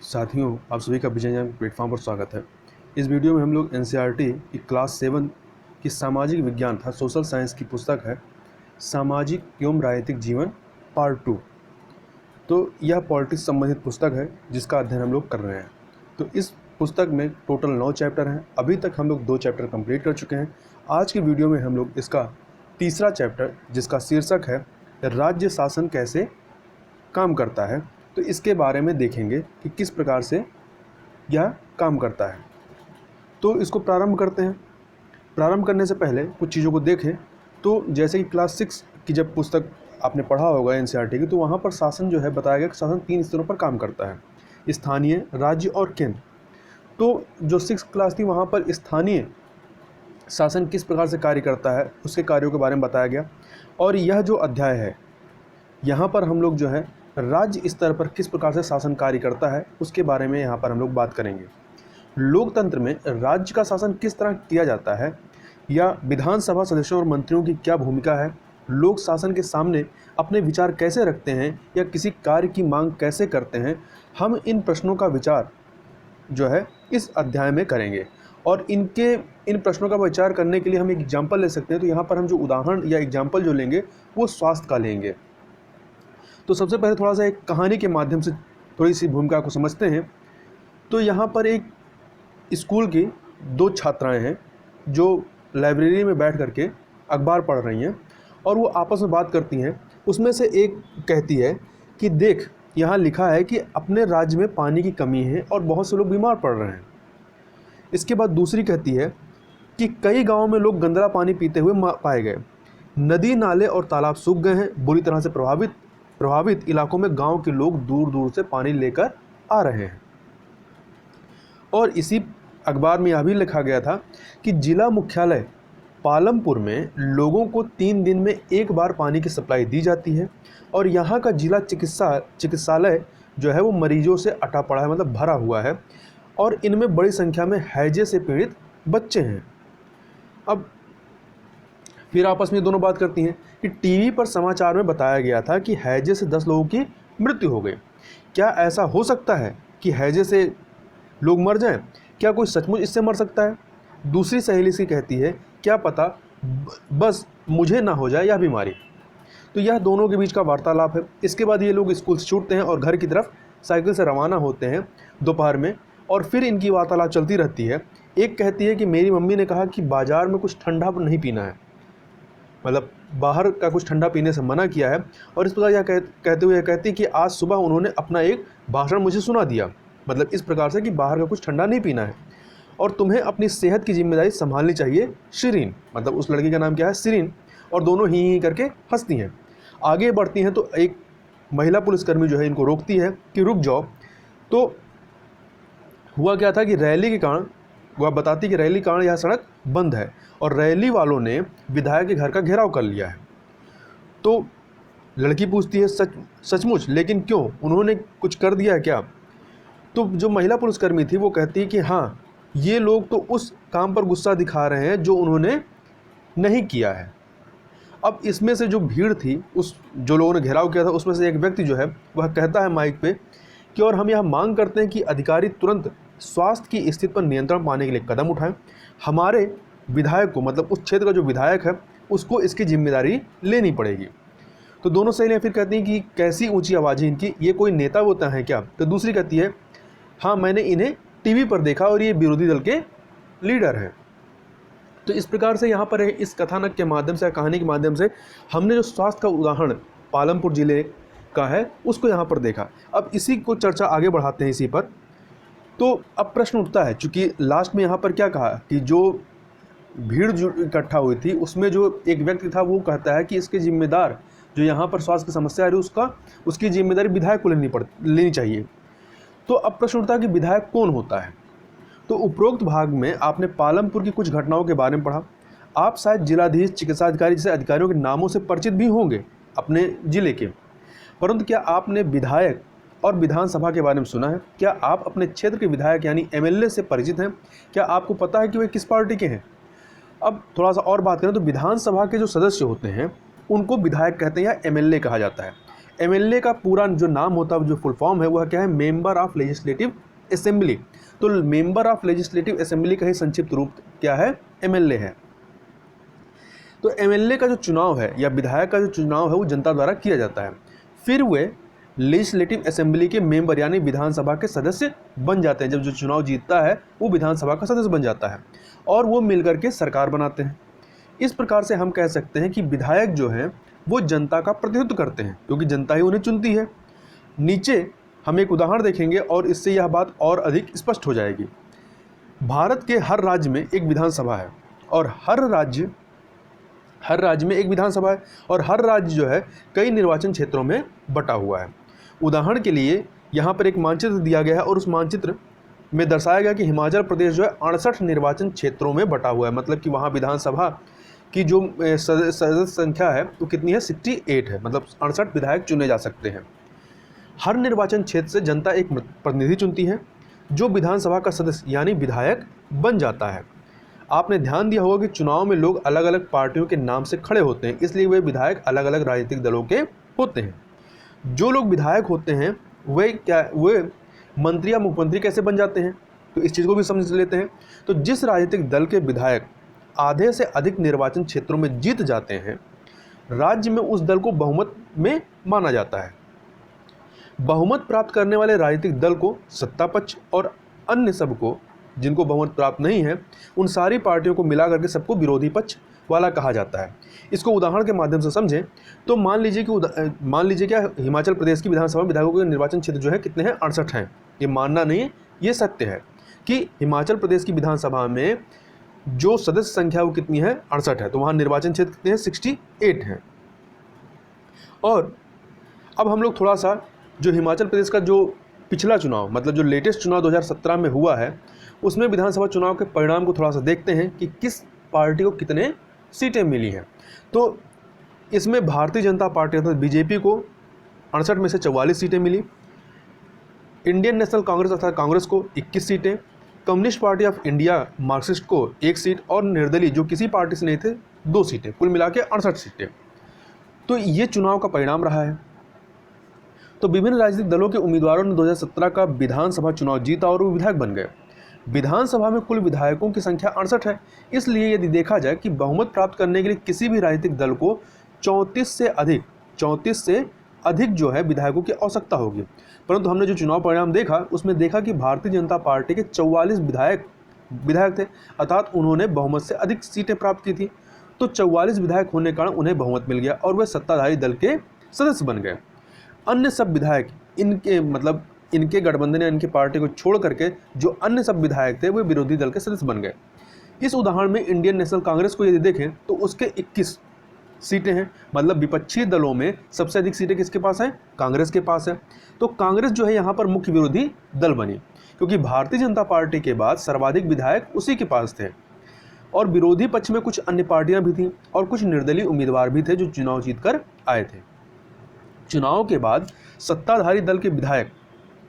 साथियों, आप सभी का विजय ज्ञान प्लेटफॉर्म पर स्वागत है। इस वीडियो में हम लोग एनसीईआरटी की क्लास 7 की सामाजिक विज्ञान था सोशल साइंस की पुस्तक है सामाजिक एवं राजनीतिक जीवन पार्ट 2। तो यह पॉलिटिक्स संबंधित पुस्तक है जिसका अध्ययन हम लोग कर रहे हैं। तो इस पुस्तक में टोटल 9 चैप्टर हैं। अभी तक हम लोग 2 चैप्टर कंप्लीट कर चुके हैं। आज की वीडियो में हम लोग इसका तीसरा चैप्टर, जिसका शीर्षक है राज्य शासन कैसे काम करता है, तो इसके बारे में देखेंगे कि किस प्रकार से यह काम करता है। तो इसको प्रारंभ करते हैं। प्रारंभ करने से पहले कुछ चीज़ों को देखें। तो जैसे कि क्लास 6 की जब पुस्तक आपने पढ़ा होगा एनसीईआरटी की, तो वहाँ पर शासन जो है बताया गया कि शासन 3 स्तरों पर काम करता है, स्थानीय, राज्य और केंद्र। तो जो 6 क्लास थी वहाँ पर स्थानीय शासन किस प्रकार से कार्य करता है उसके कार्यों के बारे में बताया गया। और यह जो अध्याय है यहाँ पर हम लोग जो है राज्य स्तर पर किस प्रकार से शासन कार्य करता है उसके बारे में यहाँ पर हम लोग बात करेंगे। लोकतंत्र में राज्य का शासन किस तरह किया जाता है, या विधानसभा सदस्यों और मंत्रियों की क्या भूमिका है, लोक शासन के सामने अपने विचार कैसे रखते हैं या किसी कार्य की मांग कैसे करते हैं, हम इन प्रश्नों का विचार जो है इस अध्याय में करेंगे। और इन प्रश्नों का विचार करने के लिए हम एक एग्जाम्पल ले सकते हैं। तो यहाँ पर हम जो उदाहरण या एग्जाम्पल जो लेंगे वो स्वास्थ्य का लेंगे। तो सबसे पहले थोड़ा सा एक कहानी के माध्यम से थोड़ी सी भूमिका को समझते हैं। तो यहाँ पर एक स्कूल की 2 छात्राएं हैं जो लाइब्रेरी में बैठ करके अखबार पढ़ रही हैं और वो आपस में बात करती हैं। उसमें से एक कहती है कि देख, यहाँ लिखा है कि अपने राज्य में पानी की कमी है और बहुत से लोग बीमार पड़ रहे हैं। इसके बाद दूसरी कहती है कि कई गाँवों में लोग गंदला पानी पीते हुए पाए गए, नदी नाले और तालाब सूख गए हैं, बुरी तरह से प्रभावित इलाकों में गांव के लोग दूर दूर से पानी लेकर आ रहे हैं। और इसी अखबार में यह भी लिखा गया था कि जिला मुख्यालय पालमपुर में लोगों को 3 दिन में एक बार पानी की सप्लाई दी जाती है और यहाँ का जिला चिकित्सालय जो है वो मरीजों से अटा पड़ा है, मतलब भरा हुआ है, और इनमें बड़ी संख्या में हैजे से पीड़ित बच्चे हैं। अब फिर आपस में दोनों बात करती हैं कि टीवी पर समाचार में बताया गया था कि हैजे से 10 लोगों की मृत्यु हो गई। क्या ऐसा हो सकता है कि हैजे से लोग मर जाएं? क्या कोई सचमुच इससे मर सकता है? दूसरी सहेली इसकी कहती है, क्या पता बस मुझे ना हो जाए यह बीमारी। तो यह दोनों के बीच का वार्तालाप है। इसके बाद ये लोग स्कूल से छूटते हैं और घर की तरफ साइकिल से रवाना होते हैं दोपहर में, और फिर इनकी वार्तालाप चलती रहती है। एक कहती है कि मेरी मम्मी ने कहा कि बाज़ार में कुछ ठंडा नहीं पीना है, मतलब बाहर का कुछ ठंडा पीने से मना किया है। और इस प्रकार यह कहते हुए कहती कि आज सुबह उन्होंने अपना एक भाषण मुझे सुना दिया, मतलब इस प्रकार से कि बाहर का कुछ ठंडा नहीं पीना है और तुम्हें अपनी सेहत की जिम्मेदारी संभालनी चाहिए, शिरीन, मतलब उस लड़की का नाम क्या है, शिरीन। और दोनों ही करके हंसती हैं। आगे बढ़ती हैं तो एक महिला पुलिसकर्मी जो है इनको रोकती है कि रुक जाओ। तो हुआ क्या था कि रैली के कारण, वह बताती कि रैली के कारण यह सड़क बंद है और रैली वालों ने विधायक के घर का घेराव कर लिया है। तो लड़की पूछती है, सचमुच, लेकिन क्यों, उन्होंने कुछ कर दिया है क्या? तो जो महिला पुलिसकर्मी थी वो कहती है कि हाँ, ये लोग तो उस काम पर गुस्सा दिखा रहे हैं जो उन्होंने नहीं किया है। अब इसमें से जो भीड़ थी, उस जो लोगों ने घेराव किया था, उसमें से एक व्यक्ति जो है वह कहता है माइक पे कि और हम यह मांग करते हैं कि अधिकारी तुरंत स्वास्थ्य की स्थिति पर नियंत्रण पाने के लिए कदम उठाएं। हमारे विधायक को, मतलब उस क्षेत्र का जो विधायक है, उसको इसकी जिम्मेदारी लेनी पड़ेगी। तो दोनों सहेलियां फिर कहती हैं कि कैसी ऊंची आवाज़ें इनकी, ये कोई नेता होता है क्या? तो दूसरी कहती है, हाँ, मैंने इन्हें टीवी पर देखा और ये विरोधी दल के लीडर हैं। तो इस प्रकार से यहाँ पर इस कथानक के माध्यम से, कहानी के माध्यम से हमने जो स्वास्थ्य का उदाहरण पालमपुर जिले का है उसको यहाँ पर देखा। अब इसी को चर्चा आगे बढ़ाते हैं इसी पर। तो अब प्रश्न उठता है, चूँकि लास्ट में यहाँ पर क्या कहा कि जो भीड़ जो इकट्ठा हुई थी उसमें जो एक व्यक्ति था वो कहता है कि इसके जिम्मेदार, जो यहाँ पर स्वास्थ्य की समस्या आ रही है उसकी जिम्मेदारी विधायक को लेनी चाहिए। तो अब प्रश्न उठता है कि विधायक कौन होता है? तो उपरोक्त भाग में आपने पालमपुर की कुछ घटनाओं के बारे में पढ़ा। आप शायद जिलाधीश, चिकित्साधिकारी जैसे अधिकारियों के नामों से परिचित भी होंगे अपने जिले के, परंतु क्या आपने विधायक और विधानसभा के बारे में सुना है? क्या आप अपने क्षेत्र के विधायक यानी एमएलए से परिचित हैं? क्या आपको पता है कि वे किस पार्टी के हैं? अब थोड़ा सा और बात करें तो विधानसभा के जो सदस्य होते हैं उनको विधायक कहते हैं या एमएलए कहा जाता है। एमएलए का पूरा जो नाम होता है, जो फुल फॉर्म है, वह क्या है? Member of legislative assembly. तो मेंबर ऑफ लेजिस्लेटिव असेंबली का ही संक्षिप्त रूप क्या है? एमएलए है। तो एमएलए का जो चुनाव है या विधायक का जो चुनाव है वो जनता द्वारा किया जाता है। फिर वे लेजिस्लेटिव असेंबली के मेंबर यानी विधानसभा के सदस्य बन जाते हैं। जब जो चुनाव जीतता है वो विधानसभा का सदस्य बन जाता है और वो मिलकर के सरकार बनाते हैं। इस प्रकार से हम कह सकते हैं कि विधायक जो हैं वो जनता का प्रतिनिधित्व करते हैं, क्योंकि जनता ही उन्हें चुनती है। नीचे हम एक उदाहरण देखेंगे और इससे यह बात और अधिक स्पष्ट हो जाएगी। भारत के हर राज्य में एक विधानसभा है और हर राज्य में एक विधानसभा है और हर राज्य जो है कई निर्वाचन क्षेत्रों में बटा हुआ है। उदाहरण के लिए यहाँ पर एक मानचित्र दिया गया है और उस मानचित्र में दर्शाया गया कि हिमाचल प्रदेश जो है 68 निर्वाचन क्षेत्रों में बटा हुआ है। मतलब कि वहाँ विधानसभा की जो सदस्य संख्या है वो कितनी है? 68 है। मतलब 68 विधायक चुने जा सकते हैं। हर निर्वाचन क्षेत्र से जनता एक प्रतिनिधि चुनती है जो विधानसभा का सदस्य यानी विधायक बन जाता है। आपने ध्यान दिया होगा कि चुनाव में लोग अलग अलग पार्टियों के नाम से खड़े होते हैं, इसलिए वे विधायक अलग अलग राजनीतिक दलों के होते हैं। जो लोग विधायक होते हैं वे मंत्री या मुख्यमंत्री कैसे बन जाते हैं? तो इस चीज़ को भी समझ लेते हैं। तो जिस राजनीतिक दल के विधायक आधे से अधिक निर्वाचन क्षेत्रों में जीत जाते हैं, राज्य में उस दल को बहुमत में माना जाता है। बहुमत प्राप्त करने वाले राजनीतिक दल को सत्ता पक्ष और अन्य सबको जिनको बहुमत प्राप्त नहीं है उन सारी पार्टियों को मिला करके सबको विरोधी पक्ष वाला कहा जाता है। इसको उदाहरण के माध्यम से समझें तो मान लीजिए क्या हिमाचल प्रदेश की विधानसभा विधायकों के निर्वाचन क्षेत्र जो है कितने हैं? 68 हैं। ये मानना नहीं है, ये सत्य है कि हिमाचल प्रदेश की विधानसभा में जो सदस्य संख्या वो कितनी है? 68 है। तो वहाँ निर्वाचन क्षेत्र कितने हैं? 68 हैं। और अब हम लोग थोड़ा सा जो हिमाचल प्रदेश का जो पिछला चुनाव मतलब जो लेटेस्ट चुनाव 2017 में हुआ है उसमें विधानसभा चुनाव के परिणाम को थोड़ा सा देखते हैं कि किस पार्टी को कितने सीटें मिली हैं। तो इसमें भारतीय जनता पार्टी अर्थात बीजेपी को 68 में से 44 सीटें मिली, इंडियन नेशनल कांग्रेस अर्थात कांग्रेस को 21 सीटें, communist party of India Marxist को 1 सीट और निर्दलीय जो किसी पार्टी से नहीं थे 2 सीटें, कुल मिला के 68 सीटें। तो ये चुनाव का परिणाम रहा है। तो विभिन्न राजनीतिक दलों के उम्मीदवारों ने 2017 का विधानसभा चुनाव जीता और वो विधायक बन गए। विधानसभा में कुल विधायकों की संख्या 68 है। इसलिए यदि देखा जाए कि बहुमत प्राप्त करने के लिए किसी भी राजनीतिक दल को 34 से अधिक जो है विधायकों की आवश्यकता होगी। परंतु हमने जो चुनाव परिणाम देखा उसमें देखा कि भारतीय जनता पार्टी के 44 विधायक थे, अर्थात उन्होंने बहुमत से अधिक सीटें प्राप्त की थी। तो 44 विधायक होने के कारण उन्हें बहुमत मिल गया और वे सत्ताधारी दल के सदस्य बन गए। अन्य सब विधायक इनके गठबंधन या इनकी पार्टी को छोड़ करके जो अन्य सब विधायक थे वे विरोधी दल के सदस्य बन गए। इस उदाहरण में इंडियन नेशनल कांग्रेस को यदि देखें तो उसके 21 सीटें हैं। मतलब विपक्षी दलों में सबसे अधिक सीटें किसके पास हैं? कांग्रेस के पास है। तो कांग्रेस जो है यहाँ पर मुख्य विरोधी दल बनी, क्योंकि भारतीय जनता पार्टी के बाद सर्वाधिक विधायक उसी के पास थे और विरोधी पक्ष में कुछ अन्य पार्टियां भी थीं और कुछ निर्दलीय उम्मीदवार भी थे जो चुनाव जीतकर आए थे। चुनाव के बाद सत्ताधारी दल के विधायक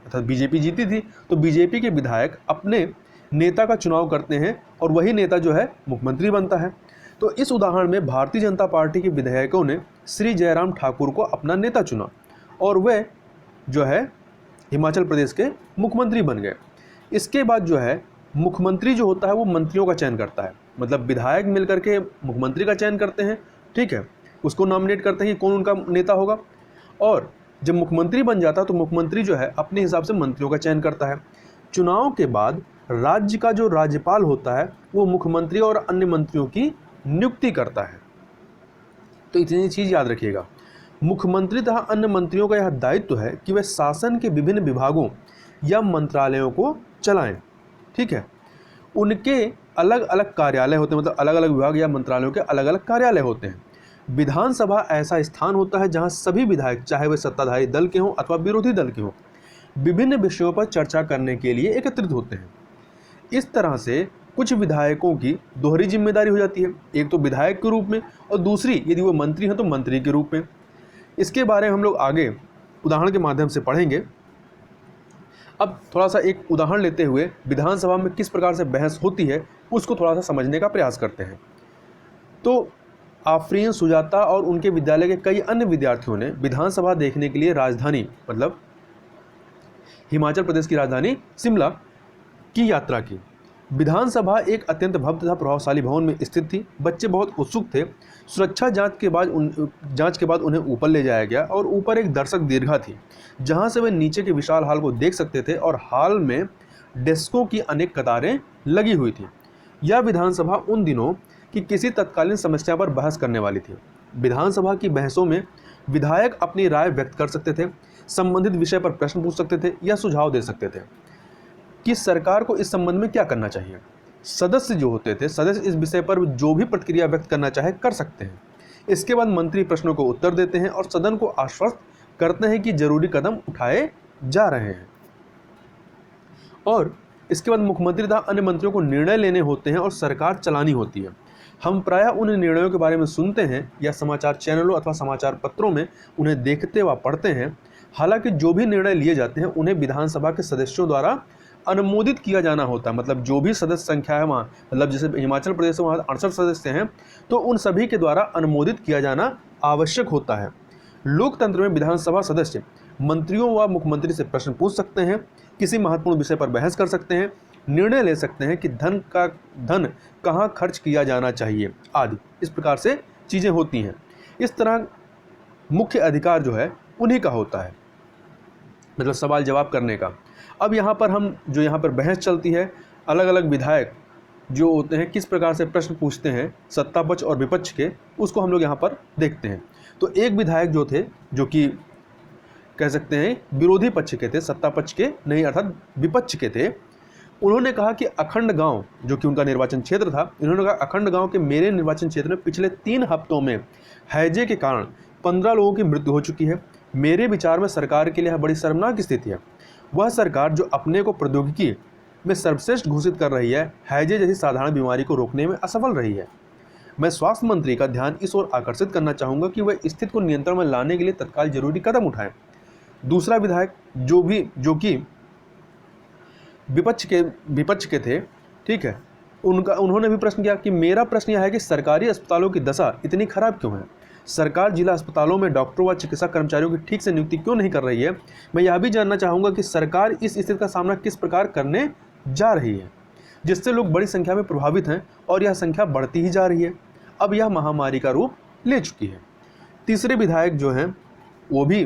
अर्थात बीजेपी जीती थी, तो बीजेपी के विधायक अपने नेता का चुनाव करते हैं और वही नेता जो है मुख्यमंत्री बनता है। तो इस उदाहरण में भारतीय जनता पार्टी के विधायकों ने श्री जयराम ठाकुर को अपना नेता चुना और वे जो है हिमाचल प्रदेश के मुख्यमंत्री बन गए। इसके बाद जो है मुख्यमंत्री जो होता है वो मंत्रियों का चयन करता है। मतलब विधायक मिलकर के मुख्यमंत्री का चयन करते हैं, ठीक है, उसको नॉमिनेट करते हैं कि कौन उनका नेता होगा। और जब मुख्यमंत्री बन जाता है तो मुख्यमंत्री जो है अपने हिसाब से मंत्रियों का चयन करता है। चुनाव के बाद राज्य का जो राज्यपाल होता है वो मुख्यमंत्री और अन्य मंत्रियों की नियुक्ति करता है। तो इतनी चीज़ याद रखिएगा, मुख्यमंत्री तथा अन्य मंत्रियों का यह दायित्व है कि वे शासन के विभिन्न विभागों या मंत्रालयों को चलाएं, ठीक है। उनके अलग अलग कार्यालय होते हैं, मतलब अलग अलग विभाग या मंत्रालयों के अलग अलग कार्यालय होते हैं। विधानसभा ऐसा स्थान होता है जहां सभी विधायक, चाहे वे सत्ताधारी दल के हों अथवा विरोधी दल के हों, विभिन्न विषयों पर चर्चा करने के लिए एकत्रित होते हैं। इस तरह से कुछ विधायकों की दोहरी जिम्मेदारी हो जाती है, एक तो विधायक के रूप में और दूसरी यदि वो मंत्री हैं तो मंत्री के रूप में। इसके बारे में हम लोग आगे उदाहरण के माध्यम से पढ़ेंगे। अब थोड़ा सा एक उदाहरण लेते हुए विधानसभा में किस प्रकार से बहस होती है उसको थोड़ा सा समझने का प्रयास करते हैं। तो आफरीन सुजाता और उनके विद्यालय के कई अन्य विद्यार्थियों ने विधानसभा देखने के लिए राजधानी मतलब हिमाचल प्रदेश की राजधानी शिमला की यात्रा की। विधानसभा एक अत्यंत भव्य तथा प्रभावशाली भवन में स्थित थी। बच्चे बहुत उत्सुक थे। सुरक्षा जांच के बाद उन्हें ऊपर ले जाया गया और ऊपर एक दर्शक दीर्घा थी जहां से वे नीचे के विशाल हॉल को देख सकते थे और हॉल में डेस्कों की अनेक कतारें लगी हुई थी। यह विधानसभा उन दिनों की किसी तत्कालीन समस्या पर बहस करने वाली थी। विधानसभा की बहसों में विधायक अपनी राय व्यक्त कर सकते थे, संबंधित विषय पर प्रश्न पूछ सकते थे या सुझाव दे सकते थे कि सरकार को इस संबंध में क्या करना चाहिए। सदस्य जो होते थे, सदस्य इस विषय पर जो भी प्रतिक्रिया व्यक्त करना चाहे कर सकते हैं। इसके बाद मंत्री प्रश्नों को उत्तर देते हैं और सदन को आश्वस्त करते हैं कि जरूरी कदम उठाए जा रहे हैं। और इसके बाद मुख्यमंत्री तथा अन्य मंत्रियों को निर्णय लेने होते हैं और सरकार चलानी होती है। हम प्रायः उन निर्णयों के बारे में सुनते हैं या समाचार चैनलों अथवा समाचार पत्रों में उन्हें देखते व पढ़ते हैं। हालांकि जो भी निर्णय लिए जाते हैं उन्हें विधानसभा के सदस्यों द्वारा अनुमोदित किया जाना होता है। मतलब जो भी सदस्य संख्या है वहाँ, मतलब जैसे हिमाचल प्रदेश में वहाँ 68 सदस्य हैं, तो उन सभी के द्वारा अनुमोदित किया जाना आवश्यक होता है। लोकतंत्र में विधानसभा सदस्य मंत्रियों व मुख्यमंत्री से प्रश्न पूछ सकते हैं, किसी महत्वपूर्ण विषय पर बहस कर सकते हैं, निर्णय ले सकते हैं कि धन कहाँ खर्च किया जाना चाहिए आदि। इस प्रकार से चीज़ें होती हैं। इस तरह मुख्य अधिकार जो है उन्हीं का होता है, मतलब सवाल जवाब करने का। अब यहाँ पर यहाँ पर बहस चलती है, अलग अलग विधायक जो होते हैं किस प्रकार से प्रश्न पूछते हैं सत्ता पक्ष और विपक्ष के, उसको हम लोग यहाँ पर देखते हैं। तो एक विधायक जो थे, जो कि कह सकते हैं विरोधी पक्ष के थे, सत्ता पक्ष के नहीं अर्थात विपक्ष के थे, उन्होंने कहा कि अखंड गांव जो कि उनका निर्वाचन क्षेत्र था, इन्होंने कहा अखंड गांव के मेरे निर्वाचन क्षेत्र में पिछले 3 हफ्तों में हैजे के कारण 15 लोगों की मृत्यु हो चुकी है। मेरे विचार में सरकार के लिए यह बड़ी शर्मनाक स्थिति है। वह सरकार जो अपने को प्रौद्योगिकी में सर्वश्रेष्ठ घोषित कर रही है, हैजे जैसी साधारण बीमारी को रोकने में असफल रही है। मैं स्वास्थ्य मंत्री का ध्यान इस ओर आकर्षित करना चाहूँगा कि वह स्थिति को नियंत्रण में लाने के लिए तत्काल जरूरी कदम उठाएं। दूसरा विधायक जो कि विपक्ष के थे, ठीक है, उन्होंने भी प्रश्न किया कि मेरा प्रश्न यह है कि सरकारी अस्पतालों की दशा इतनी खराब क्यों है। सरकार जिला अस्पतालों में डॉक्टरों व चिकित्सा कर्मचारियों की ठीक से नियुक्ति क्यों नहीं कर रही है। मैं यह भी जानना चाहूँगा कि सरकार इस स्थिति का सामना किस प्रकार करने जा रही है, जिससे लोग बड़ी संख्या में प्रभावित हैं और यह संख्या बढ़ती ही जा रही है। अब यह महामारी का रूप ले चुकी है। तीसरे विधायक जो हैं वो भी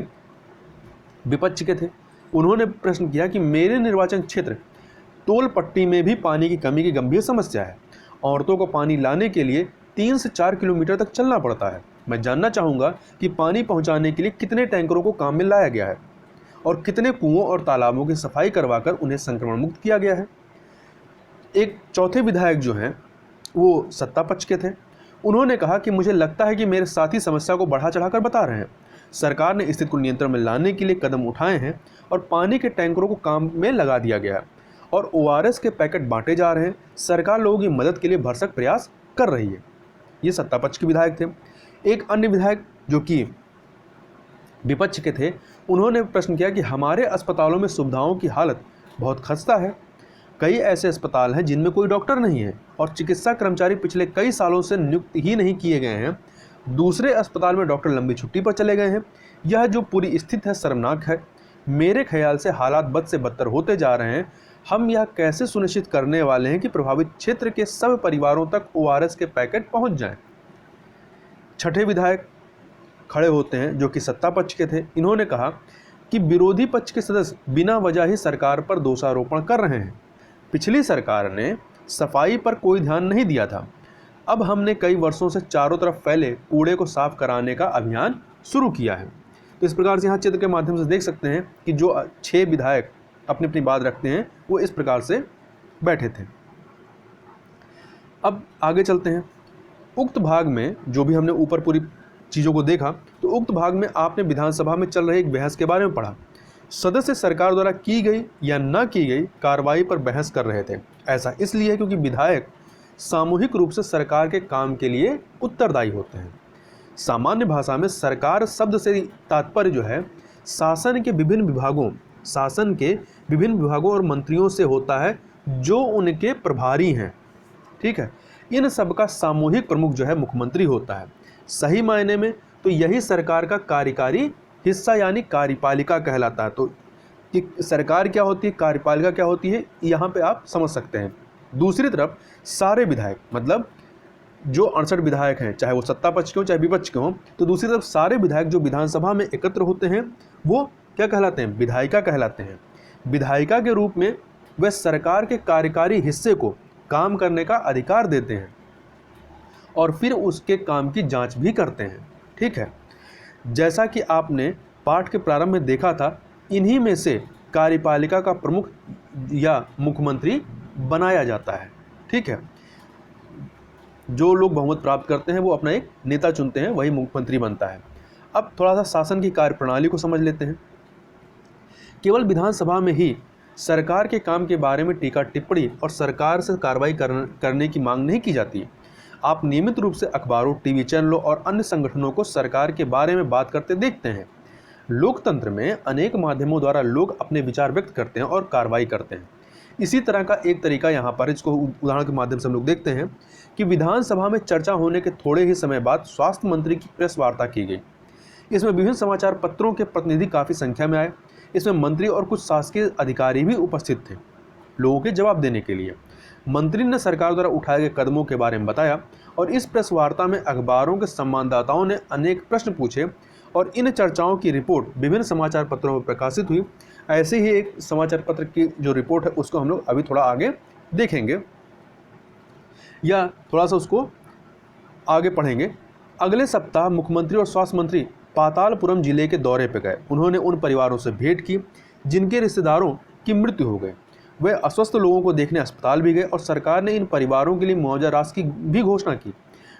विपक्ष के थे। उन्होंने प्रश्न किया कि मेरे निर्वाचन क्षेत्र टोल पट्टी में भी पानी की कमी की गंभीर समस्या है। औरतों को पानी लाने के लिए 3 से 4 किलोमीटर तक चलना पड़ता है। मैं जानना चाहूँगा कि पानी पहुँचाने के लिए कितने टैंकरों को काम में लाया गया है और कितने कुओं और तालाबों की सफाई करवाकर उन्हें संक्रमण मुक्त किया गया है। एक चौथे विधायक जो हैं वो सत्ता पक्ष के थे। उन्होंने कहा कि मुझे लगता है कि मेरे साथी समस्या को बढ़ा चढ़ाकर बता रहे हैं। सरकार ने स्थिति को नियंत्रण में लाने के लिए कदम उठाए हैं और पानी के टैंकरों को काम में लगा दिया गया है और ORS के पैकेट बांटे जा रहे हैं। सरकार लोगों की मदद के लिए भरसक प्रयास कर रही है। ये सत्ता पक्ष के विधायक थे। एक अन्य विधायक जो कि विपक्ष के थे, उन्होंने प्रश्न किया कि हमारे अस्पतालों में सुविधाओं की हालत बहुत खस्ता है। कई ऐसे अस्पताल हैं जिनमें कोई डॉक्टर नहीं है और चिकित्सा कर्मचारी पिछले कई सालों से नियुक्त ही नहीं किए गए हैं। दूसरे अस्पताल में डॉक्टर लंबी छुट्टी पर चले गए हैं। यह जो पूरी स्थिति है शर्मनाक है। मेरे ख्याल से हालात बद से बदतर होते जा रहे हैं। हम यह कैसे सुनिश्चित करने वाले हैं कि प्रभावित क्षेत्र के सब परिवारों तक ORS के पैकेट पहुंच जाएं। छठे विधायक खड़े होते हैं जो कि सत्ता पक्ष के थे। इन्होंने कहा कि विरोधी पक्ष के सदस्य बिना वजह ही सरकार पर दोषारोपण कर रहे हैं। पिछली सरकार ने सफाई पर कोई ध्यान नहीं दिया था। अब हमने कई वर्षों से चारों तरफ फैले कूड़े को साफ कराने का अभियान शुरू किया है। तो इस प्रकार से यहाँ चित्र के माध्यम से देख सकते हैं कि जो 6 विधायक अपनी अपनी बात रखते हैं वो इस प्रकार से बैठे थे। अब आगे चलते हैं। उक्त भाग में जो भी हमने ऊपर पूरी चीज़ों को देखा, तो उक्त भाग में आपने विधानसभा में चल रही एक बहस के बारे में पढ़ा। सदस्य सरकार द्वारा की गई या न की गई कार्रवाई पर बहस कर रहे थे। ऐसा इसलिए क्योंकि विधायक सामूहिक रूप से सरकार के काम के लिए उत्तरदायी होते हैं। सामान्य भाषा में सरकार शब्द से तात्पर्य जो है शासन के विभिन्न विभागों और मंत्रियों से होता है जो उनके प्रभारी हैं। ठीक है, इन सब का सामूहिक प्रमुख जो है मुख्यमंत्री होता है। सही मायने में तो यही सरकार का कार्यकारी हिस्सा यानी कार्यपालिका कहलाता है। तो कि सरकार क्या होती है, कार्यपालिका क्या होती है, यहाँ पे आप समझ सकते हैं। दूसरी तरफ सारे विधायक, मतलब जो 68 विधायक हैं, चाहे वो सत्ता पक्ष के हों चाहे विपक्ष के हों, तो दूसरी तरफ सारे विधायक जो विधानसभा में एकत्र होते हैं वो क्या कहलाते हैं, विधायिका कहलाते हैं। विधायिका के रूप में वे सरकार के कार्यकारी हिस्से को काम करने का अधिकार देते हैं और फिर उसके काम की जांच भी करते हैं। ठीक है, जैसा कि आपने पाठ के प्रारंभ में देखा था, इन्हीं में से कार्यपालिका का प्रमुख या मुख्यमंत्री बनाया जाता है। ठीक है, जो लोग बहुमत प्राप्त करते हैं वो अपना एक नेता चुनते हैं, वही मुख्यमंत्री बनता है। अब थोड़ा सा शासन की कार्यप्रणाली को समझ लेते हैं। केवल विधानसभा में ही सरकार के काम के बारे में टीका टिप्पणी और सरकार से कार्रवाई करने की मांग नहीं की जाती। आप नियमित रूप से अखबारों, टीवी चैनलों और अन्य संगठनों को सरकार के बारे में बात करते देखते हैं। लोकतंत्र में अनेक माध्यमों द्वारा लोग अपने विचार व्यक्त करते हैं और कार्रवाई करते हैं। इसी तरह का एक तरीका यहाँ पर, इसको उदाहरण के माध्यम से हम लोग देखते हैं कि विधानसभा में चर्चा होने के थोड़े ही समय बाद स्वास्थ्य मंत्री की प्रेस वार्ता की गई। इसमें विभिन्न समाचार पत्रों के प्रतिनिधि काफ़ी संख्या में आए। इसमें मंत्री और कुछ शासकीय अधिकारी भी उपस्थित थे लोगों के जवाब देने के लिए। मंत्री ने सरकार द्वारा उठाए गए कदमों के बारे में बताया और इस प्रेस वार्ता में अखबारों के संवाददाताओं ने अनेक प्रश्न पूछे और इन चर्चाओं की रिपोर्ट विभिन्न समाचार पत्रों में प्रकाशित हुई। ऐसे ही एक समाचार पत्र की जो रिपोर्ट है उसको हम लोग अभी थोड़ा आगे देखेंगे या थोड़ा सा उसको आगे पढ़ेंगे। अगले सप्ताह मुख्यमंत्री और स्वास्थ्य मंत्री पातालपुरम जिले के दौरे पर गए। उन्होंने उन परिवारों से भेंट की जिनके रिश्तेदारों की मृत्यु हो गई। वे अस्वस्थ लोगों को देखने अस्पताल भी गए और सरकार ने इन परिवारों के लिए मुआवजा राशि की भी घोषणा की।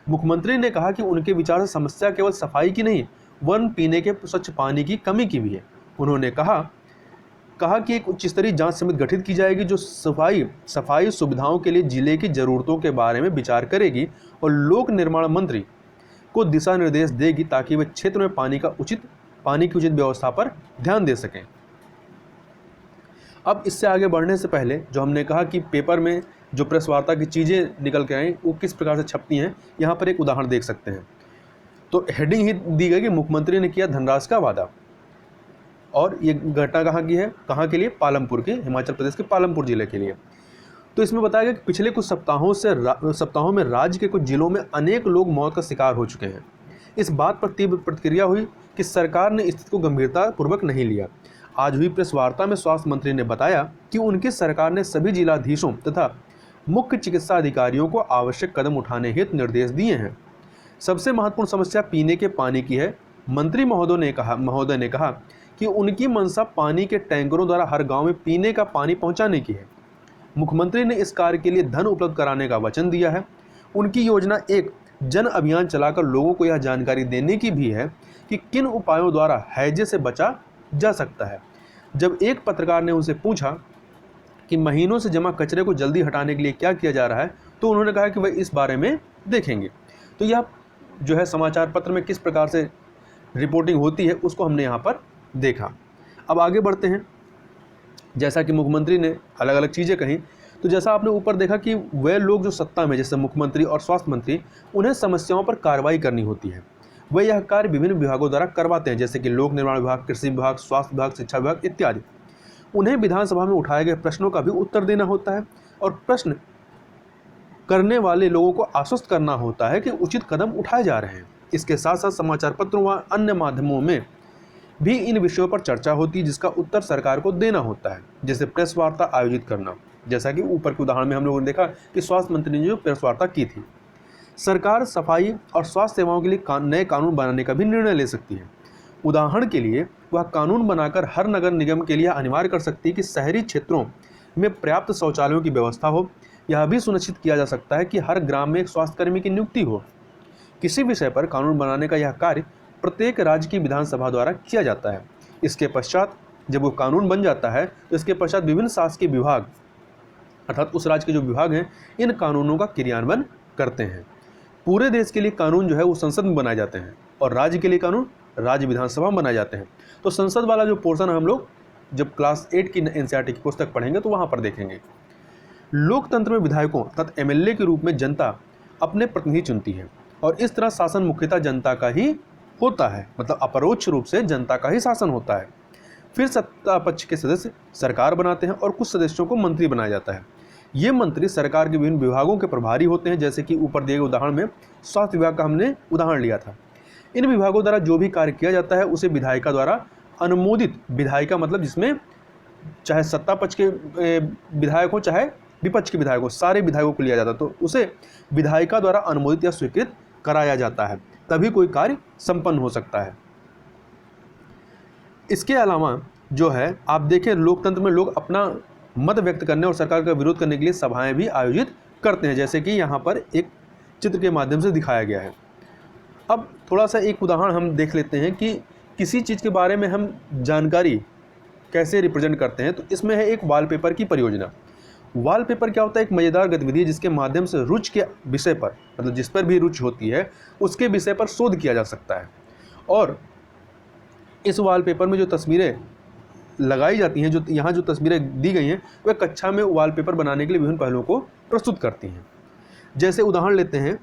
मुख्यमंत्री ने कहा कि उनके विचार से समस्या केवल सफाई की नहीं, वन पीने के स्वच्छ पानी की कमी की भी है। उन्होंने कहा कि एक उच्च स्तरीय जांच समिति गठित की जाएगी जो सफाई सुविधाओं के लिए जिले की जरूरतों के बारे में विचार करेगी और लोक निर्माण मंत्री को दिशा निर्देश देगी ताकि वे क्षेत्र में पानी की उचित व्यवस्था पर ध्यान दे सकें। अब इससे आगे बढ़ने से पहले जो हमने कहा कि पेपर में जो प्रेस वार्ता की चीज़ें निकल के आई वो किस प्रकार से छपती हैं, यहाँ पर एक उदाहरण देख सकते हैं। तो हेडिंग ही दी गई कि मुख्यमंत्री ने किया धनराशि का वादा, और ये घटना कहाँ के लिए, पालमपुर के, हिमाचल प्रदेश के पालमपुर जिले के लिए। तो इसमें बताया गया कि पिछले कुछ सप्ताहों में राज्य के कुछ जिलों में अनेक लोग मौत का शिकार हो चुके हैं। इस बात पर तीव्र प्रतिक्रिया हुई कि सरकार ने स्थिति को गंभीरतापूर्वक नहीं लिया। आज हुई प्रेस वार्ता में स्वास्थ्य मंत्री ने बताया कि उनकी सरकार ने सभी जिलाधीशों तथा मुख्य चिकित्सा अधिकारियों को आवश्यक कदम उठाने हेतु निर्देश दिए हैं। सबसे महत्वपूर्ण समस्या पीने के पानी की है। मंत्री महोदय ने कहा कि उनकी मंशा पानी के टैंकरों द्वारा हर गांव में पीने का पानी पहुंचाने की है। मुख्यमंत्री ने इस कार्य के लिए धन उपलब्ध कराने का वचन दिया है। उनकी योजना एक जन अभियान चलाकर लोगों को यह जानकारी देने की भी है कि किन उपायों द्वारा हैजे से बचा जा सकता है। जब एक पत्रकार ने उनसे पूछा कि महीनों से जमा कचरे को जल्दी हटाने के लिए क्या किया जा रहा है, तो उन्होंने कहा कि वह इस बारे में देखेंगे। तो यह जो है समाचार पत्र में किस प्रकार से रिपोर्टिंग होती है उसको हमने यहाँ पर देखा। अब आगे बढ़ते हैं। जैसा कि मुख्यमंत्री ने अलग अलग चीज़ें कहीं, तो जैसा आपने ऊपर देखा कि वे लोग जो सत्ता में, जैसे मुख्यमंत्री और स्वास्थ्य मंत्री, उन्हें समस्याओं पर कार्रवाई करनी होती है। वे यह कार्य विभिन्न विभागों द्वारा करवाते हैं, जैसे कि लोक निर्माण विभाग, कृषि विभाग, स्वास्थ्य विभाग, शिक्षा विभाग इत्यादि। उन्हें विधानसभा में उठाए गए प्रश्नों का भी उत्तर देना होता है और प्रश्न करने वाले लोगों को आश्वस्त करना होता है कि उचित कदम उठाए जा रहे हैं। इसके साथ साथ समाचार पत्रों व अन्य माध्यमों में भी इन विषयों पर चर्चा होती है जिसका उत्तर सरकार को देना होता है, जैसे प्रेस वार्ता आयोजित करना। जैसा कि ऊपर के उदाहरण में हम लोगों ने देखा कि स्वास्थ्य मंत्री ने जो प्रेस वार्ता की थी। सरकार सफाई और स्वास्थ्य सेवाओं के लिए नए कानून बनाने का भी निर्णय ले सकती है। उदाहरण के लिए वह कानून बनाकर हर नगर निगम के लिए अनिवार्य कर सकती है कि शहरी क्षेत्रों में पर्याप्त शौचालयों की व्यवस्था हो। यह भी सुनिश्चित किया जा सकता है कि हर ग्राम में एक स्वास्थ्यकर्मी की नियुक्ति हो। किसी विषय पर कानून बनाने का यह कार्य प्रत्येक राज्य की विधानसभा द्वारा किया जाता है। इसके पश्चात जब वो कानून बन जाता है तो इसके पश्चात विभिन्न शासकीय विभाग, अर्थात उस राज्य के जो विभाग हैं, इन कानूनों का क्रियान्वयन करते हैं। पूरे देश के लिए कानून जो है वो संसद में बनाए जाते हैं और राज्य के लिए कानून राज्य विधानसभा में बनाए जाते हैं। तो संसद वाला जो पोर्शन हम लोग जब क्लास 8 की NCERT की पुस्तक पढ़ेंगे तो वहाँ पर देखेंगे। लोकतंत्र में विधायकों अर्थात MLA के रूप में जनता अपने प्रतिनिधि चुनती है। और इस तरह शासन मुख्यतः जनता का ही होता है, मतलब अपरोक्ष रूप से जनता का ही शासन होता है। फिर सत्ता पक्ष के सदस्य सरकार बनाते हैं और कुछ सदस्यों को मंत्री बनाया जाता है। ये मंत्री सरकार के विभिन्न विभागों के प्रभारी होते हैं, जैसे कि ऊपर दिए गए उदाहरण में स्वास्थ्य विभाग का हमने उदाहरण लिया था। इन विभागों द्वारा जो भी कार्य किया जाता है उसे विधायिका द्वारा अनुमोदित, विधायिका मतलब जिसमें चाहे सत्ता पक्ष के विधायक हो चाहे विपक्ष के विधायक हो, सारे विधायकों को लिया जाता है, तो उसे विधायिका द्वारा अनुमोदित या स्वीकृत कराया जाता है, तभी कोई कार्य संपन्न हो सकता है। इसके अलावा जो है आप देखें, लोकतंत्र में लोग अपना मत व्यक्त करने और सरकार का विरोध करने के लिए सभाएं भी आयोजित करते हैं, जैसे कि यहाँ पर एक चित्र के माध्यम से दिखाया गया है। अब थोड़ा सा एक उदाहरण हम देख लेते हैं कि किसी चीज़ के बारे में हम जानकारी कैसे रिप्रेजेंट करते हैं। तो इसमें है एक वॉलपेपर की परियोजना। वॉलपेपर क्या होता है? एक मज़ेदार गतिविधि है जिसके माध्यम से रुचि के विषय पर, मतलब जिस पर भी रुचि होती है उसके विषय पर शोध किया जा सकता है। और इस वॉलपेपर में जो तस्वीरें लगाई जाती हैं, जो यहाँ जो तस्वीरें दी गई हैं, वह कक्षा में वॉलपेपर बनाने के लिए विभिन्न पहलुओं को प्रस्तुत करती हैं। जैसे उदाहरण लेते हैं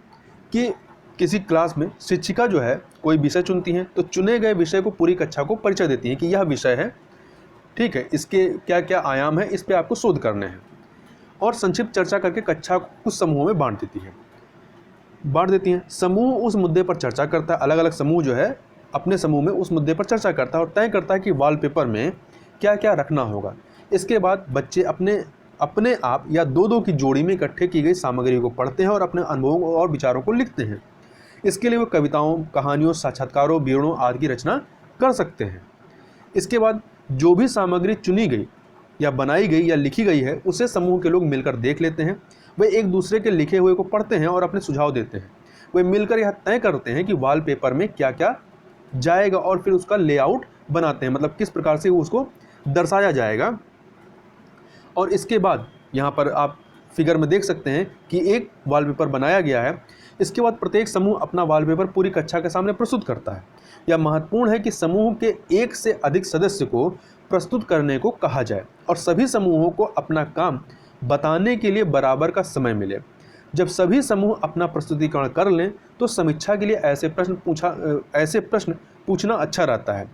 कि किसी क्लास में शिक्षिका जो है कोई विषय चुनती हैं, तो चुने गए विषय को पूरी कक्षा को परिचय देती हैं कि यह विषय है, ठीक है, इसके क्या क्या आयाम है, इस पे आपको शोध करने हैं, और संक्षिप्त चर्चा करके कक्षा को कुछ समूहों में बांट देती हैं। समूह उस मुद्दे पर चर्चा करता है, अलग अलग समूह जो है अपने समूह में उस मुद्दे पर चर्चा करता है और तय करता है कि वॉलपेपर में क्या क्या रखना होगा। इसके बाद बच्चे अपने आप या दो की जोड़ी में इकट्ठे की गई सामग्री को पढ़ते हैं और अपने अनुभवों और विचारों को लिखते हैं। इसके लिए वो कविताओं, कहानियों, साक्षात्कारों, विवरणों आदि की रचना कर सकते हैं। इसके बाद जो भी सामग्री चुनी गई या बनाई गई या लिखी गई है उसे समूह के लोग मिलकर देख लेते हैं। वे एक दूसरे के लिखे हुए को पढ़ते हैं और अपने सुझाव देते हैं। वे मिलकर यह तय करते हैं कि वॉलपेपर में क्या क्या जाएगा और फिर उसका लेआउट बनाते हैं, मतलब किस प्रकार से उसको दर्शाया जाएगा। और इसके बाद यहाँ पर आप फिगर में देख सकते हैं कि एक वॉलपेपर बनाया गया है। इसके बाद प्रत्येक समूह अपना वॉलपेपर पूरी कक्षा के सामने प्रस्तुत करता है। यह महत्वपूर्ण है कि समूह के एक से अधिक सदस्य को प्रस्तुत करने को कहा जाए और सभी समूहों को अपना काम बताने के लिए बराबर का समय मिले। जब सभी समूह अपना प्रस्तुतिकरण कर लें तो समीक्षा के लिए ऐसे प्रश्न पूछना अच्छा रहता है।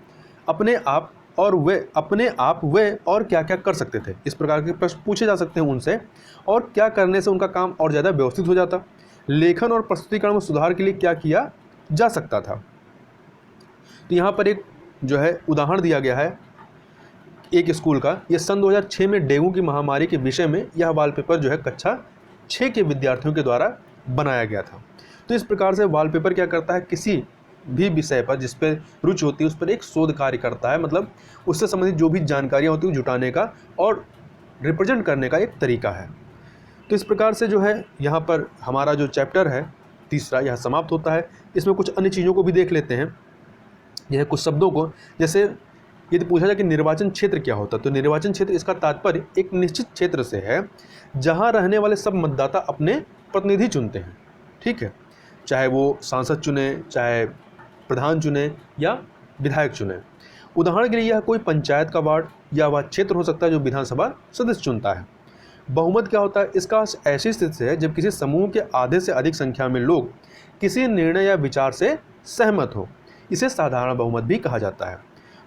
अपने आप वे और क्या क्या कर सकते थे, इस प्रकार के प्रश्न पूछे जा सकते हैं उनसे, और क्या करने से उनका काम और ज़्यादा व्यवस्थित हो जाता। लेखन और प्रस्तुतिकरण में सुधार के लिए क्या किया जा सकता था। तो यहाँ पर एक जो है उदाहरण दिया गया है एक स्कूल का। यह सन 2006 में डेंगू की महामारी के विषय में यह वॉलपेपर जो है कक्षा 6 के विद्यार्थियों के द्वारा बनाया गया था। तो इस प्रकार से वॉलपेपर क्या करता है, किसी भी विषय पर जिस पर रुचि होती है उस पर एक शोध कार्य करता है, मतलब उससे संबंधित जो भी जानकारियाँ होती है जुटाने का और रिप्रेजेंट करने का एक तरीका है। तो इस प्रकार से जो है यहाँ पर हमारा जो चैप्टर है तीसरा यह समाप्त होता है। इसमें कुछ अन्य चीज़ों को भी देख लेते हैं, यह कुछ शब्दों को। जैसे यदि पूछा जाए कि निर्वाचन क्षेत्र क्या होता है, तो निर्वाचन क्षेत्र इसका तात्पर्य एक निश्चित क्षेत्र से है जहाँ रहने वाले सब मतदाता अपने प्रतिनिधि चुनते हैं, ठीक है, चाहे वो सांसद चुने, चाहे प्रधान चुने या विधायक चुने। उदाहरण के लिए यह कोई पंचायत का वार्ड या वह क्षेत्र हो सकता है जो विधानसभा सदस्य चुनता है। बहुमत क्या होता है, इसका ऐसी स्थिति से है जब किसी समूह के आधे से अधिक संख्या में लोग किसी निर्णय या विचार से सहमत हो, इसे साधारण बहुमत भी कहा जाता है।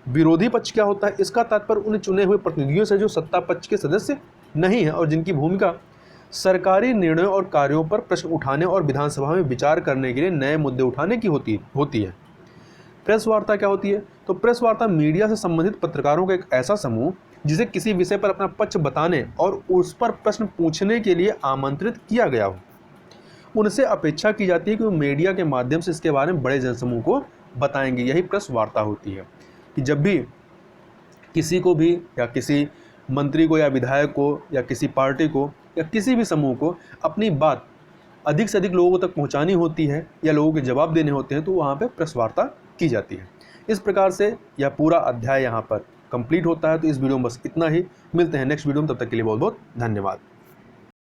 विरोधी पक्ष क्या होता है, इसका तात्पर्य उन चुने हुए प्रतिनिधियों से जो सत्ता पक्ष के सदस्य नहीं है और जिनकी भूमिका सरकारी निर्णयों और कार्यों पर प्रश्न उठाने और विधानसभा में विचार करने के लिए नए मुद्दे उठाने की होती है। प्रेस वार्ता क्या होती है, तो प्रेस वार्ता मीडिया से संबंधित पत्रकारों का एक ऐसा समूह जिसे किसी विषय पर अपना पक्ष बताने और उस पर प्रश्न पूछने के लिए आमंत्रित किया गया हो। उनसे अपेक्षा की जाती है कि वो मीडिया के माध्यम से इसके बारे में बड़े जनसमूह को बताएंगे। यही प्रेस वार्ता होती है कि जब भी किसी को भी या किसी मंत्री को या विधायक को या किसी पार्टी को या किसी भी समूह को अपनी बात अधिक से अधिक लोगों तक पहुंचानी होती है या लोगों के जवाब देने होते हैं, तो वहाँ पे प्रेस वार्ता की जाती है। इस प्रकार से यह पूरा अध्याय यहाँ पर कंप्लीट होता है। तो इस वीडियो में बस इतना ही, मिलते हैं नेक्स्ट वीडियो में, तब तक के लिए बहुत बहुत धन्यवाद।